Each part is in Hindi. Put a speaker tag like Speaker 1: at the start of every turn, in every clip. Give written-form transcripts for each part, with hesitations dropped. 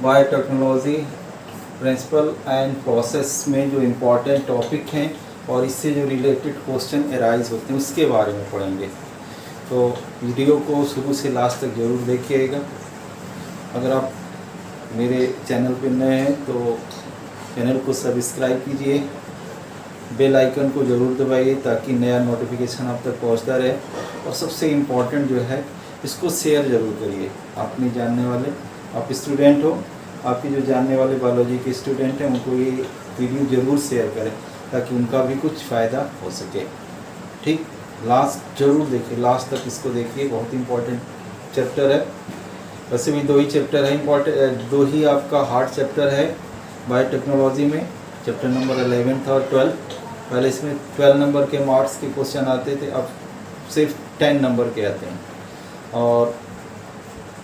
Speaker 1: बायोटेक्नोलॉजी प्रिंसिपल एंड प्रोसेस में जो इम्पोर्टेंट टॉपिक हैं और इससे जो रिलेटेड क्वेश्चन अराइज होते हैं उसके बारे में पढ़ेंगे। तो वीडियो को शुरू से लास्ट तक ज़रूर देखिएगा। अगर आप मेरे चैनल पर नए हैं तो चैनल को सब्सक्राइब कीजिए, बेल आइकन को ज़रूर दबाइए ताकि नया नोटिफिकेशन आप तक पहुंचता रहे। और सबसे इम्पॉर्टेंट जो है, इसको शेयर ज़रूर करिए। अपने जानने वाले, आप स्टूडेंट हो, आपके जो जानने वाले बायोलॉजी के स्टूडेंट हैं उनको ये वीडियो ज़रूर शेयर करें ताकि उनका भी कुछ फ़ायदा हो सके। ठीक, लास्ट ज़रूर देखिए, लास्ट तक इसको देखिए, बहुत इम्पोर्टेंट चैप्टर है। वैसे भी 2 ही चैप्टर है इम्पोर्टेंट, 2 ही आपका हार्ड चैप्टर है बायोटेक्नोलॉजी में, चैप्टर नंबर 11 और 12। पहले इसमें 12 नंबर के मार्क्स के क्वेश्चन आते थे, अब सिर्फ 10 नंबर के आते हैं और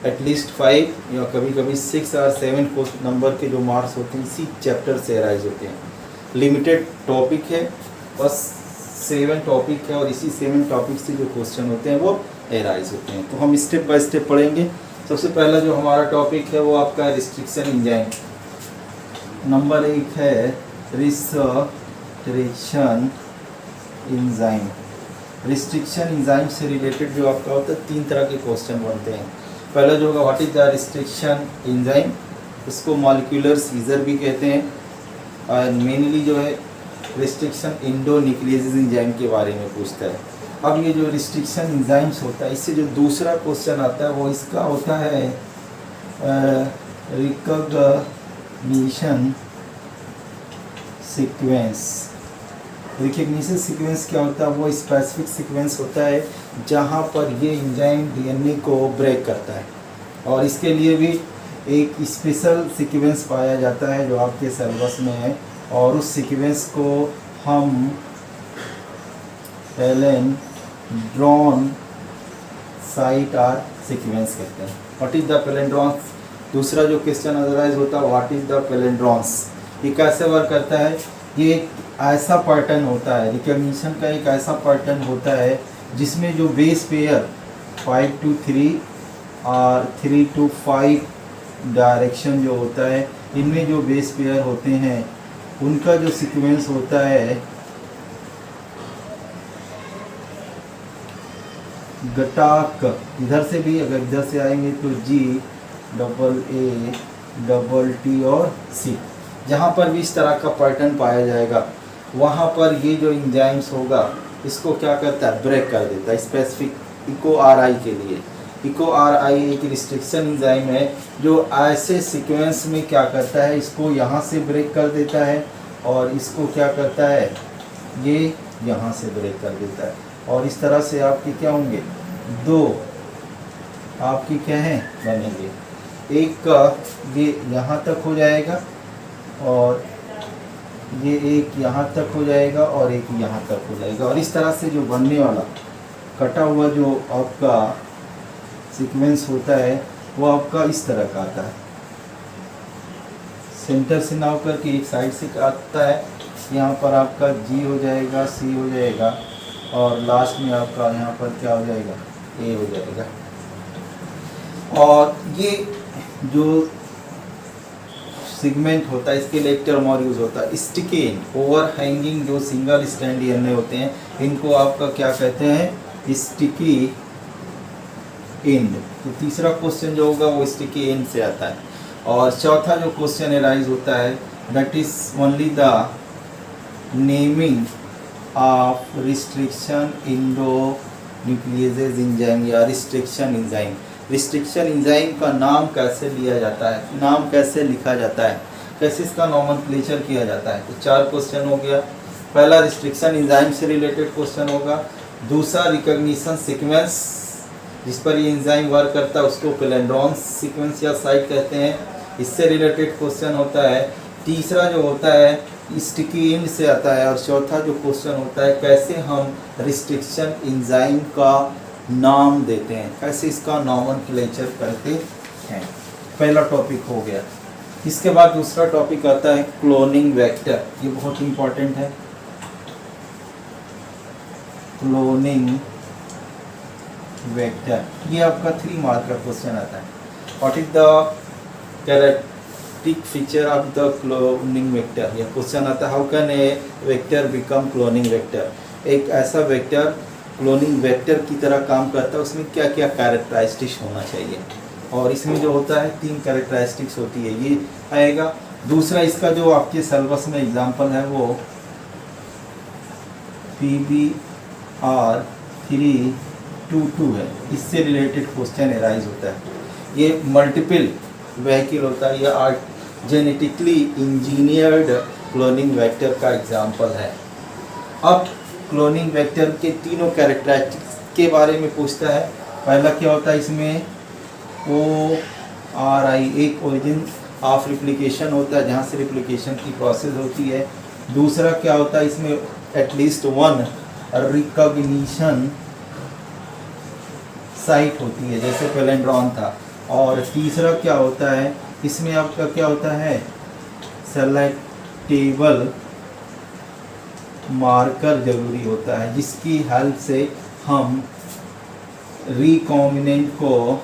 Speaker 1: एटलीस्ट 5 या कभी कभी 6 और 7 नंबर के जो मार्क्स होते हैं इसी चैप्टर से अराइज होते हैं। लिमिटेड टॉपिक है, बस 7 टॉपिक है और इसी 7 टॉपिक से जो क्वेश्चन होते हैं वो अराइज होते हैं। तो हम स्टेप बाय स्टेप पढ़ेंगे। सबसे पहला जो हमारा टॉपिक है वो आपका रिस्ट्रिक्शन एंजाइम। नंबर 1 है रिस्ट्रिक्शन एंजाइम। रिस्ट्रिक्शन एंजाइम से रिलेटेड जो आपका होता है 3 तरह के क्वेश्चन बनते हैं। पहला जो होगा what is the restriction enzyme, इसको मॉलिक्यूलर सीजर भी कहते हैं। और मेनली जो है रिस्ट्रिक्शन एंडोन्यूक्लियेज एंजाइम के बारे में पूछता है। अब ये जो रिस्ट्रिक्शन एंजाइम्स होता है, इससे जो दूसरा क्वेश्चन आता है वो इसका होता है रिकॉग्निशन सीक्वेंस। रिकॉग्निशन सीक्वेंस क्या होता है? वो स्पेसिफिक सीक्वेंस होता है जहाँ पर ये एंजाइम डीएनए को ब्रेक करता है और इसके लिए भी एक स्पेशल सीक्वेंस पाया जाता है जो आपके सिलेबस में है और उस सीक्वेंस को हम पैलिंड्रोम साइट आर सीक्वेंस कहते हैं। What is the palindrome? दूसरा जो क्वेश्चन अराइज होता है व्हाट इज द पैलिंड्रोम्स, ये कैसे वर्क करता है? ये एक ऐसा पैटर्न होता है, रिकॉग्निशन का एक ऐसा पैटर्न होता है जिसमें जो बेस पेयर 5 to 3 और 3 to 5 डायरेक्शन जो होता है, इनमें जो बेस पेयर होते हैं उनका जो सीक्वेंस होता है गटाक, इधर से भी अगर इधर से आएंगे तो GAAT और C, जहाँ पर भी इस तरह का पैटर्न पाया जाएगा वहाँ पर ये जो एंजाइम्स होगा इसको क्या करता है? ब्रेक कर देता है। स्पेसिफिक इको RI के लिए, इको RI एक रिस्ट्रिक्शन एंजाइम है जो ऐसे सीक्वेंस में क्या करता है, इसको यहाँ से ब्रेक कर देता है और इसको क्या करता है, ये यहाँ से ब्रेक कर देता है। और इस तरह से आपके क्या होंगे? 2 आपकी क्या हैं बनेंगे। एक का ये यहाँ तक हो जाएगा और ये एक यहाँ तक हो जाएगा और एक यहाँ तक हो जाएगा। और इस तरह से जो बनने वाला कटा हुआ जो आपका सीक्वेंस होता है वो आपका इस तरह का आता है, सेंटर से ना होकर के एक साइड से आता है। यहाँ पर आपका G हो जाएगा, C हो जाएगा और लास्ट में आपका यहाँ पर क्या हो जाएगा? A हो जाएगा। और ये जो सेगमेंट होता है इसके लिए एक टर्म और यूज होता है स्टिकी एंड। ओवर हैंगिंग जो सिंगल स्ट्रैंड डीएनए होते हैं इनको आपका क्या कहते हैं? Sticky and. तो तीसरा क्वेश्चन जो होगा वो स्टिकी एंड से आता है। और चौथा जो क्वेश्चन अराइज होता है that is only the naming of restriction endonuclease enzyme या रिस्ट्रिक्शन एंजाइम। रिस्ट्रिक्शन एंजाइम का नाम कैसे लिया जाता है, नाम कैसे लिखा जाता है, कैसे इसका नोमेनक्लेचर किया जाता है। तो 4 क्वेश्चन हो गया। पहला रिस्ट्रिक्शन एंजाइम से रिलेटेड क्वेश्चन होगा। दूसरा रिकॉग्निशन सीक्वेंस जिस पर ये एंजाइम वर्क करता है उसको पैलिंड्रोम सीक्वेंस या साइट कहते हैं, इससे रिलेटेड क्वेश्चन होता है। तीसरा जो होता है स्टिकी एंड से आता है। और चौथा जो क्वेश्चन होता है कैसे हम रिस्ट्रिक्शन एंजाइम का नाम देते हैं, कैसे इसका नोमेनक्लेचर करते हैं। पहला टॉपिक हो गया। इसके बाद दूसरा टॉपिक आता है क्लोनिंग वेक्टर। ये बहुत इंपॉर्टेंट है। क्लोनिंग वेक्टर ये आपका 3 मार्क का क्वेश्चन आता है। What is the characteristic feature of the cloning vector. यह क्वेश्चन आता है, how can a vector become cloning vector. एक ऐसा वेक्टर क्लोनिंग वेक्टर की तरह काम करता है, उसमें क्या क्या कैरेक्टरिस्टिक्स होना चाहिए। और इसमें जो होता है 3 कैरेक्टरिस्टिक्स होती है, ये आएगा। दूसरा इसका जो आपके सिलेबस में एग्जाम्पल है वो PBR322 है, इससे रिलेटेड क्वेश्चन एराइज होता है। ये मल्टीपल व्हीकल होता है, यह जेनेटिकली इंजीनियर्ड क्लोनिंग वेक्टर का एग्जाम्पल है। अब क्लोनिंग वेक्टर के तीनों कैरेक्टरिस्टिक्स के बारे में पूछता है। पहला क्या होता है इसमें, ORI, एक ओरिजिन ऑफ रिप्लिकेशन होता है जहाँ से रिप्लिकेशन की प्रोसेस होती है। दूसरा क्या होता है इसमें, एटलीस्ट 1 रिकॉग्निशन साइट होती है, जैसे पैलिंड्रोम था। और तीसरा क्या होता है इसमें आपका, क्या होता है, सेलेक्टेबल मार्कर जरूरी होता है, जिसकी हेल्प से हम रिकॉम्बिनेंट को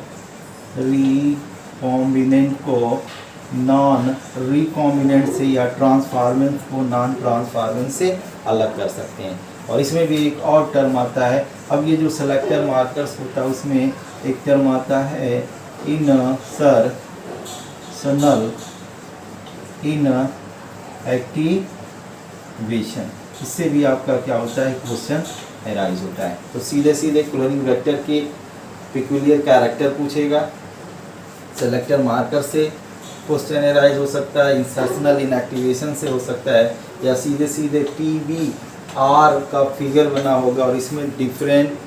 Speaker 1: नॉन रिकॉम्बिनेंट से या ट्रांसफॉर्मेंट को नॉन ट्रांसफॉर्मेंट से अलग कर सकते हैं। और इसमें भी एक और टर्म आता है। अब ये जो सेलेक्टर मार्कर्स होता है उसमें एक टर्म आता है इनसर्शनल इनएक्टिवेशन। इससे भी आपका क्या होता है, क्वेश्चन एराइज होता है। तो सीधे सीधे क्लोनिंग वेक्टर के पिक्यूलियर कैरेक्टर पूछेगा, सेलेक्टर मार्कर से क्वेश्चन एराइज हो सकता है, इंसर्शनल इनएक्टिवेशन से हो सकता है, या सीधे सीधे PBR का फिगर बना होगा और इसमें डिफरेंट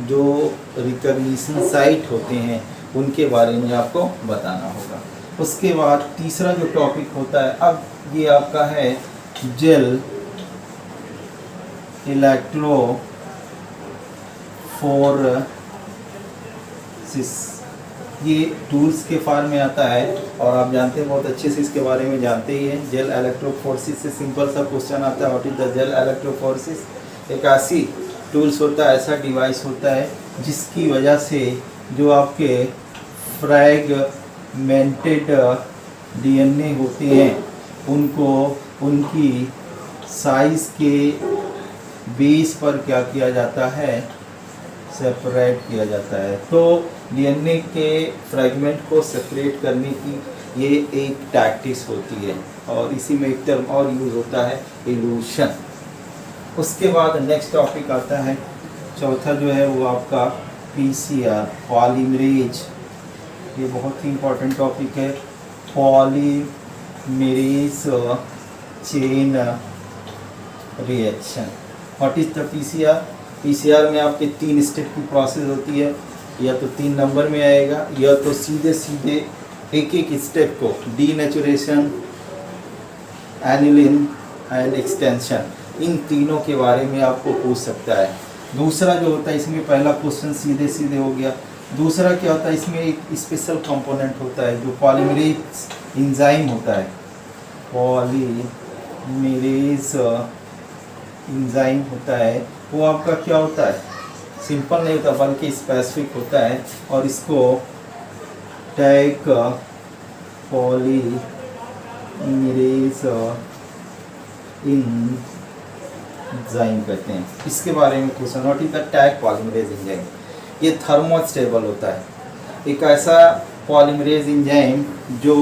Speaker 1: जो रिकॉग्निशन साइट होते हैं उनके बारे में आपको बताना होगा। उसके बाद तीसरा जो टॉपिक होता है, अब ये आपका है जेल इलेक्ट्रोफोरेसिस। ये टूल्स के फॉर्म में आता है और आप जानते हैं बहुत अच्छे से इसके बारे में जानते ही हैं। जेल इलेक्ट्रोफोरेसिस से सिंपल सा क्वेश्चन आता है, what is the gel electrophoresis. एक ऐसी टूल्स होता है, ऐसा डिवाइस होता है जिसकी वजह से जो आपके फ्रैगमेंटेड DNA होते हैं उनको उनकी साइज के बेस पर क्या किया जाता है, सेपरेट किया जाता है। तो DNA के फ्रैगमेंट को सेपरेट करने की ये एक टैक्टिक्स होती है और इसी में एक टर्म और यूज होता है, इल्यूशन। उसके बाद नेक्स्ट टॉपिक आता है, चौथा जो है वो आपका PCR, पॉलीमरेज। ये बहुत ही इंपॉर्टेंट टॉपिक है, polymerase chain reaction. What is the PCR। PCR में आपके 3 स्टेप की प्रोसेस होती है, या तो 3 नंबर में आएगा, या तो सीधे सीधे एक एक स्टेप को डीनेचुरेशन, एनिलिन एंड एक्सटेंशन, इन तीनों के बारे में आपको पूछ सकता है। दूसरा जो होता है इसमें, पहला क्वेश्चन सीधे सीधे हो गया। दूसरा क्या होता है इसमें, एक स्पेशल कंपोनेंट होता है जो पॉलीमरेज एंजाइम होता है। पॉलीमरेज एंजाइम होता है, वो आपका क्या होता है, सिंपल नहीं होता बल्कि स्पेसिफिक होता है और इसको टैग पॉलीमरेज एंजाइम कहते हैं। इसके बारे में question, what is the tag polymerase enzyme. ये थर्मोस्टेबल होता है, एक ऐसा पॉलीमरेज एंजाइम जो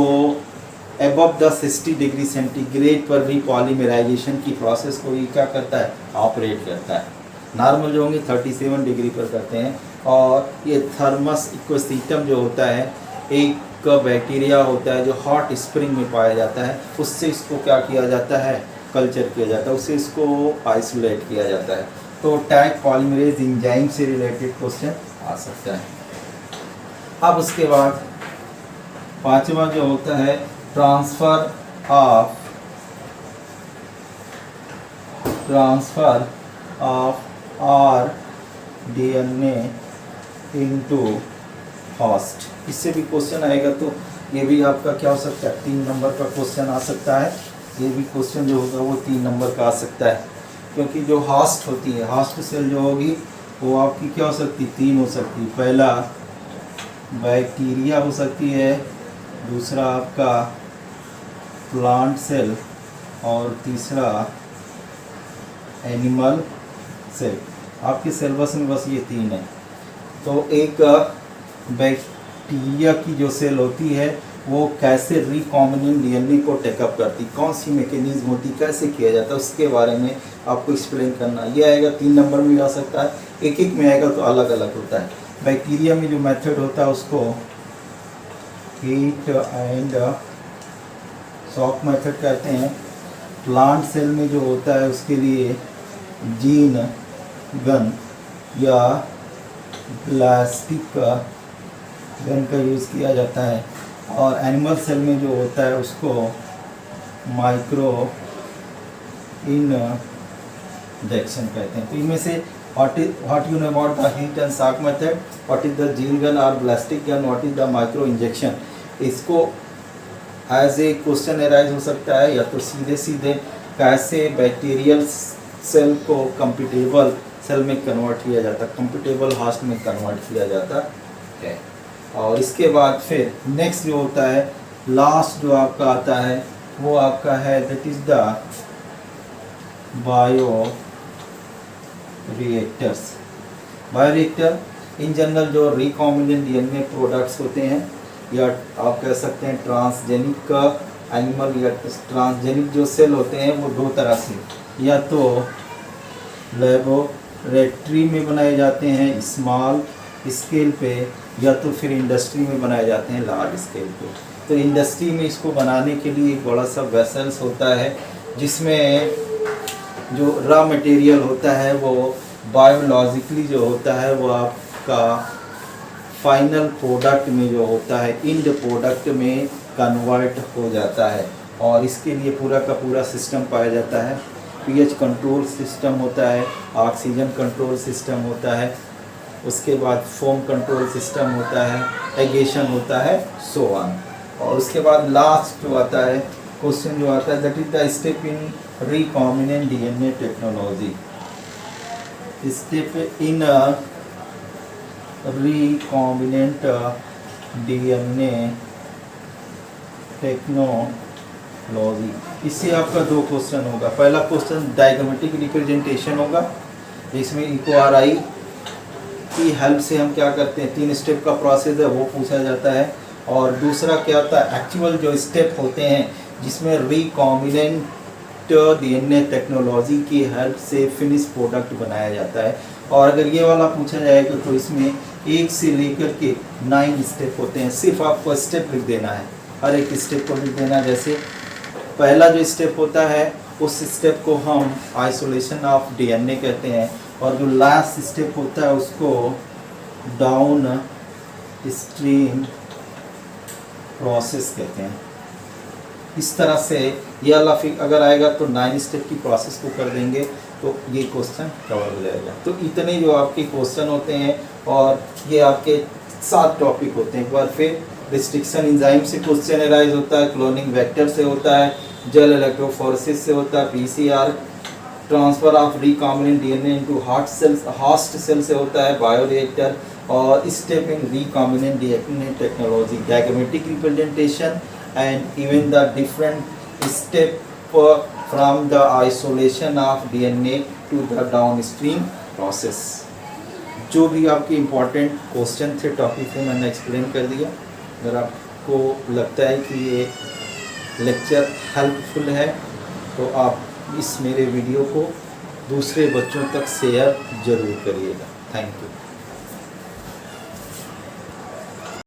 Speaker 1: अबव द 60 डिग्री सेंटीग्रेड पर रीपॉलीमराइजेशन की प्रोसेस को ये क्या करता है, ऑपरेट करता है। नॉर्मल जो होंगे 37 डिग्री पर करते हैं। और ये थर्मस इकोसिस्टम जो होता है, एक बैक्टीरिया होता है जो हॉट स्प्रिंग में पाया जाता है, उससे इसको क्या किया जाता है, कल्चर किया जाता है, उससे इसको आइसोलेट किया जाता है। तो टैग पॉलीमरेज एंजाइम से रिलेटेड क्वेश्चन आ सकता है। अब उसके बाद पांचवा जो होता है, transfer of RNA into host. इससे भी क्वेश्चन आएगा, तो ये भी आपका क्या हो सकता है, 3 नंबर का क्वेश्चन आ सकता है। ये भी क्वेश्चन जो होगा वो 3 नंबर का आ सकता है, क्योंकि जो होस्ट होती है, होस्ट सेल जो होगी वो आपकी क्या हो सकती है, 3 हो सकती है। पहला बैक्टीरिया हो सकती है, दूसरा आपका प्लांट सेल और तीसरा एनिमल सेल। आपके सिलेबस में बस ये 3 है। तो एक बैक्टीरिया की जो सेल होती है वो कैसे रिकॉम्बिनेंट डीएनए को टेकअप करती, कौन सी मैकेनिज्म होती, कैसे किया जाता है, उसके बारे में आपको एक्सप्लेन करना। ये आएगा 3 नंबर में आ सकता है, एक एक में आएगा तो अलग अलग होता है। बैक्टीरिया में जो मेथड होता है उसको हीट एंड शॉक मेथड कहते हैं। प्लांट सेल में जो होता है उसके लिए जीन गन या प्लास्टिक का गन का यूज़ किया जाता है। और एनिमल सेल में जो होता है उसको माइक्रो इंजेक्शन कहते हैं। तो इनमें से what you know about the heat and shock method, what is the gene gun और plastic gun, what is the micro injection. इसको एज ए क्वेश्चन एराइज हो सकता है, या तो सीधे सीधे कैसे बैक्टीरियल सेल को कंप्यूटेबल सेल में कन्वर्ट किया जाता है, कंप्यूटेबल होस्ट में कन्वर्ट किया जाता है। और इसके बाद फिर नेक्स्ट जो होता है, लास्ट जो आपका आता है वो आपका है that is the bio reactors. Bio reactor in general जो रिकॉम्बिनेंट डीएनए प्रोडक्ट्स होते हैं, या आप कह सकते हैं ट्रांसजेनिक का एनिमल या ट्रांसजेनिक जो सेल होते हैं वो 2 तरह से, या तो लेबोरेटरी में बनाए जाते हैं स्मॉल स्केल पे, या तो फिर इंडस्ट्री में बनाए जाते हैं लार्ज स्केल पे। तो इंडस्ट्री में इसको बनाने के लिए एक बड़ा सा वेसल्स होता है जिसमें जो रॉ मटेरियल होता है वो बायोलॉजिकली जो होता है वो आपका फाइनल प्रोडक्ट में जो होता है इंड प्रोडक्ट में कन्वर्ट हो जाता है। और इसके लिए पूरा का पूरा सिस्टम पाया जाता है। पीएच कंट्रोल सिस्टम होता है, ऑक्सीजन कंट्रोल सिस्टम होता है, उसके बाद फोम कंट्रोल सिस्टम होता है, एगेशन होता है, सो ऑन। और उसके बाद लास्ट जो आता है क्वेश्चन जो आता है that is the step in recombinant DNA technology. Step in recombinant DNA technology. इससे आपका 2 क्वेश्चन होगा। पहला क्वेश्चन डायग्रामेटिक रिप्रेजेंटेशन होगा, इसमें इक्वारआई की हेल्प से हम क्या करते हैं, 3 स्टेप का प्रोसेस है वो पूछा जाता है। और दूसरा क्या होता है, एक्चुअल जो स्टेप होते हैं जिसमें रिकॉम्बिनेंट डीएनए टेक्नोलॉजी की हेल्प से फिनिश प्रोडक्ट बनाया जाता है। और अगर ये वाला पूछा जाएगा तो इसमें 1 से लेकर के 9 स्टेप होते हैं। सिर्फ आपको स्टेप लिख देना है, हर एक स्टेप को लिख देना। जैसे पहला जो स्टेप होता है उस स्टेप को हम आइसोलेशन ऑफ डीएनए कहते हैं, और जो लास्ट स्टेप होता है उसको डाउन स्ट्रीम प्रोसेस कहते हैं। इस तरह से ये वाला फिर अगर आएगा तो 9 स्टेप की प्रोसेस को कर देंगे तो ये क्वेश्चन कवर हो जाएगा। तो इतने जो आपके क्वेश्चन होते हैं, और ये आपके 7 टॉपिक होते हैं। एक बार फिर रिस्ट्रिक्शन एंजाइम से क्वेश्चन एराइज होता है, क्लोनिंग वेक्टर से होता है, जेल इलेक्ट्रोफोरेसिस से होता है, PCR transfer of recombinant DNA into host cell से होता है, बायोरिएक्टर, और step in recombinant DNA technology, diagrammatic representation and even the different step from the isolation of DNA to the downstream process. जो भी आपके इम्पोर्टेंट क्वेश्चन थे टॉपिक को मैंने एक्सप्लेन कर दिया। अगर आपको लगता है कि ये लेक्चर हेल्पफुल है तो आप इस मेरे वीडियो को दूसरे बच्चों तक शेयर ज़रूर करिएगा। Thank you.